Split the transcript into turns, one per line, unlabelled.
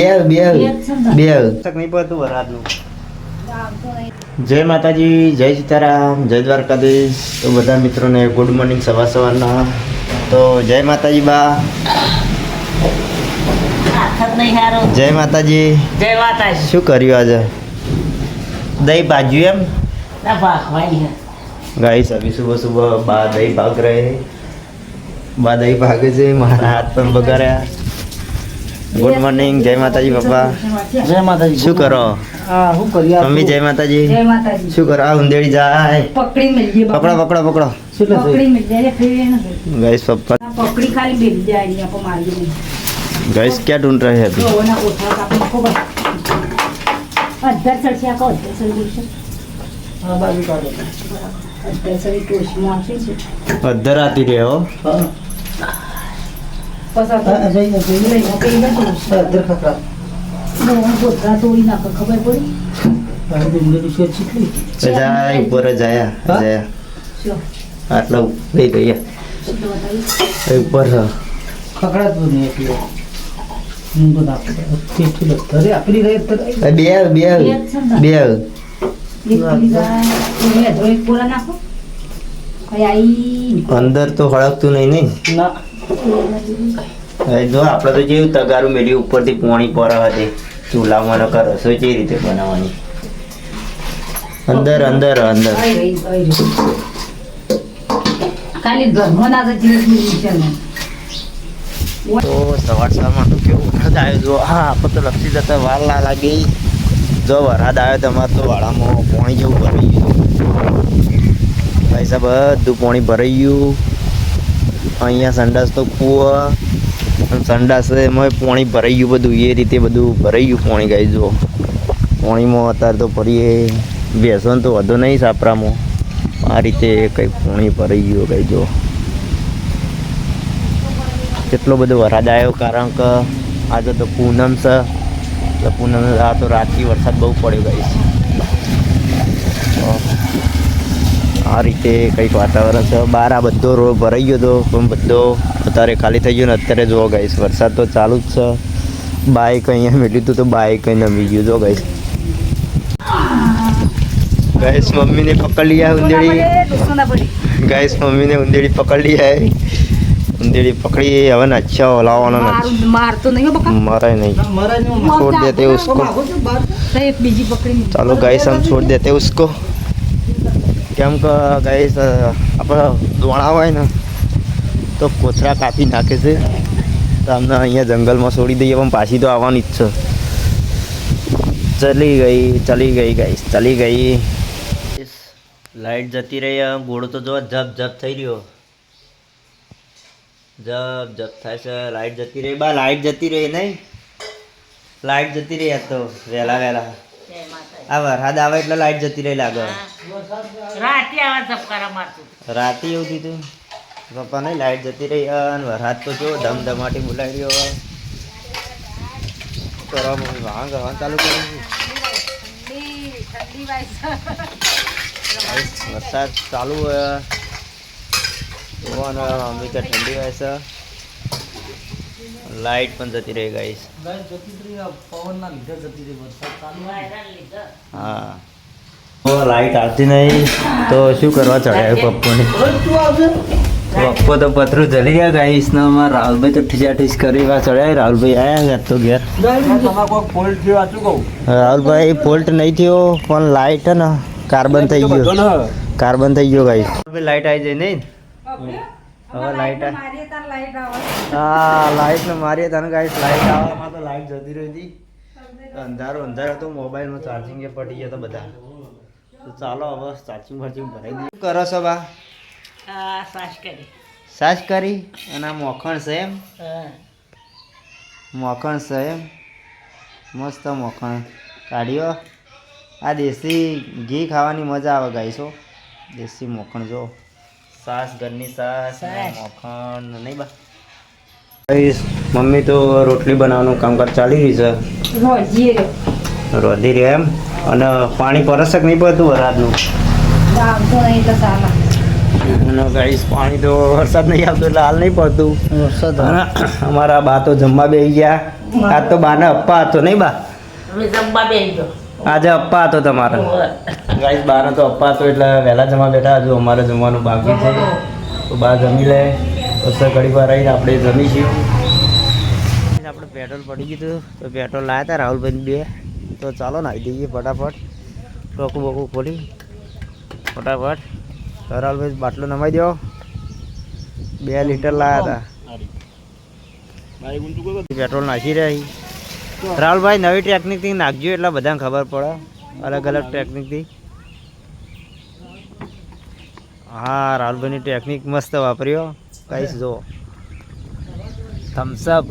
જય માતાજી, જય સીતારામ, જય દ્વારકાધીશ. તો બધા મિત્રોને ગુડ મોર્નિંગ સવારના. તો જય માતાજી બા. જય માતાજી.
જય માતાજી.
શું કર્યું આજે? દહીં ભાજ્યું એમ ગાઈસ. અભી સુબહ સુબહ બા દહીં ભાગ રહે. બા દહીં ભાગે છે. મારા હાથ પણ બગાડ્યા. Good morning. જય માતાજી પપ્પા.
જય માતાજી.
શું કરો?
શું કર્યું
મમ્મી જય માતાજી.
જય માતાજી.
શું કરો? આ ઉંદેડી જાય.
પકડી મેલજે
પકડો પકડો પકડો.
પકડી મેલજે ફેર ન
गाइस पप्पा
पकड़ी खाली बेल जाए नहीं आपको मार के
गाइस क्या ढूंढ रहे हैं अभी?
वो ना उठा का आपको बस अदर सड़सिया को अदर सड़ी से
हां बाजू काढो
अदर सड़ी टोश मारती से
अदर आती रहे हो.
पसा
अजय
नहीं ओके ना तो
अदर खतरा
वो गोत्रा तोड़ी ना खबर पड़ी
बाहेर बिंदू शोध शिकली
जाय ऊपर जाया जाया
शो
આટલા લઈ ગયા
शुद्ध बताइए
ઉપર
खकड़ा तो नहीं है मुंडो ना ठीक लगता अरे अपनी रहे तर
બે બે બે
ये प्लीज ये तो एक पूरा ना को आई
અંદર તો હળકતું નહીં નહીં.
ना
જો આપણે તો જેવું તગારું મેળ્યું ઉપરથી પોણી પર હતી ચૂલામાં નકર રસોઈ કેવી રીતે બનાવવાની. અંદર અંદર અંદર
आई रही खाली घर ना तो जीव मिशन
તો સવાર સવારમાં તો કેવું વરસાદ આવ્યો. જો હા આપણે તો લપસી જતા વાર ના લાગી. જો વરસાદ આવ્યો તમારે તો વાળામાં પાણી જેવું ભરાઈ ગયું. ભાઈ સાહેબ બધું પાણી ભરાઈ ગયું. અહીંયા સંડાસ તો કૂવો અને સંડાસ એમાં પાણી ભરાઈ ગયું. બધું એ રીતે બધું ભરાઈ ગયું પાણી. ગાઈ જો પાણીમાં અત્યારે તો ભરીએ બેસવાનું તો વધુ નહીં સાપરામાં. આ રીતે કંઈક પાણી ભરાઈ ગયું. ગાઈ જો કેટલો બધો વરસાદ આવ્યો. કારણ કે આજે તો પૂનમ છે. તો પૂનમ આ તો રાતથી વરસાદ બહુ પડ્યો. ગાઈશ આ રીતે કંઈક વાતાવરણ છે. બહાર આ બધો રોડ ભરાઈ ગયો હતો પણ બધો અત્યારે ખાલી થઈ ગયો ને અત્યારે જોવો ગાઈશ વરસાદ તો ચાલુ જ છે. બાઇક અહીંયા મેળ્યું હતું તો બાઇક અહીં નમી ગયું. જો ગાઈશ गाइस मम्मी ने पकड़ लिया उंदेड़ी. गाइस मम्मी ने उंदेड़ी पकड़ लिया है. उंदेड़ी पकड़ी है. अब अच्छा हलावाना
मार तो नहीं हो बका
मारा नहीं.
मरा नहीं
छोड़ देते हैं उसको.
तो एक बीजी पकड़ी
चलो गाइस हम छोड़ देते हैं उसको. કેમ કે ગાઈસ આપણે દોણા હોય ને તો કોથળા કાપી નાખે છે. તો અમને અહીંયા જંગલમાં છોડી દઈએ પણ પાછી તો આવવાની જ છે. ચલી ગઈ ગાઈસ ચલી ગઈ. લાઈટ જતી રહી. ઘોડો તો જો જપ જપ થઈ રહ્યો. જપ જપ થાય છે. લાઈટ જતી રહી. બા લાઈટ જતી રહી નહીં. લાઈટ જતી રહી આજ તો વહેલા વહેલા. આ વરસાદ આવે એટલે લાઈટ જતી રહી લાગે.
राती आवाज झपकारा मारतो
રાતે એવું થયું પપ્પા નહીં લાઈટ જતી રહી. અને વરસાદ તો જો ધમધમાટી બોલાવી રહ્યો. કરવા મમ્મી વાહન કરવાનું ચાલુ કર્યું. વરસાદ ચાલુ હોય મમ્મી કે ઠંડી હોય છે. લાઈટ પણ જતી રહી ગાઈસ.
गाय जती रही पवन ना लीधर जती रही वरसाद चालू
હા તો લાઈટ આવતી નહીં તો શું કરવા ચડાયું પપ્પુને. પપ્પો તો પતરું જલી ગયા ગાઈસ ને. અમારા રાહુલભાઈ તો ઠીસ કરી વા ચડાય. રાહુલભાઈ આવ્યા તો ઘેર.
તમારે કોઈ ફોલ્ટ થયો આચું કહું
રાહુલભાઈ ફોલ્ટ નહીં થયો પણ લાઈટ હે ને કાર્બન થઈ ગયો. કાર્બન થઈ ગયો ગાઈસ. લાઈટ આવી જાય નહીં. હવે લાઈટ હા લાઈટ ને મારીએ તને ગાઈસ. લાઈટ આવવામાં તો લાઈટ જતી રહી હતી. અંધારો અંધારો તો મોબાઈલમાં ચાર્જિંગ એ પડી ગયા હતા બધા. તો ચાલો હવે ચાર્જિંગ ભરાઈ દઈએ. શું કરો છો બા?
હા સાસ કરી
સાસ કરી. અને આ મોખણ છે એમ. મોખણ છે એમ. મસ્ત મોખણ કાઢ્યો. આ દેશી ઘી ખાવાની મજા આવે ગાઈસો. દેશી મોખણ જો સાસ ઘરની સાસ મોખણ નહીં બા. મમ્મી તો રોટલી બનાવવાનું કામકાજ ચાલી રહી છે. રોધી રહી એમ. અને પાણી પરસક નહીં પડતું વરસાદનું. અને ગાઈસ પાણી તો વરસાદ નહીં આવતો એટલે હાલ નહીં પડતું.
વરસાદ
અમારા બા તો જમવા બેસી ગયા. આજ તો બાને અપ્પા હતો નહીં બા? આજે અપ્પા હતો તમારે. ગાઈસ બાને તો અપ્પા હતો એટલે વહેલા જમવા બેઠા. હજુ અમારે જમવાનું બાકી છે તો બા જમી લે પછી ઘડી વાર રહીને આપણે જમીશું. આપણે પેટ્રોલ પડી ગયું તો પેટ્રોલ લાવ્યા હતા રાહુલભાઈ બે. તો ચાલો નાહી દઈએ ફટાફટ. ટોકું બોકું ખોલી ફટાફટ. તો રાહુલભાઈ બાટલો નમાઈ દો. 2 લીટર લાવ્યા હતા. પેટ્રોલ નાખી રહી. રાહુલભાઈ નવી ટેકનિકથી નાખજો એટલે બધાને ખબર પડે. અલગ અલગ ટેકનિકથી. હા રાહુલભાઈની ટેકનિક મસ્ત વાપર્યો. કહીશ જો થમ્સઅપ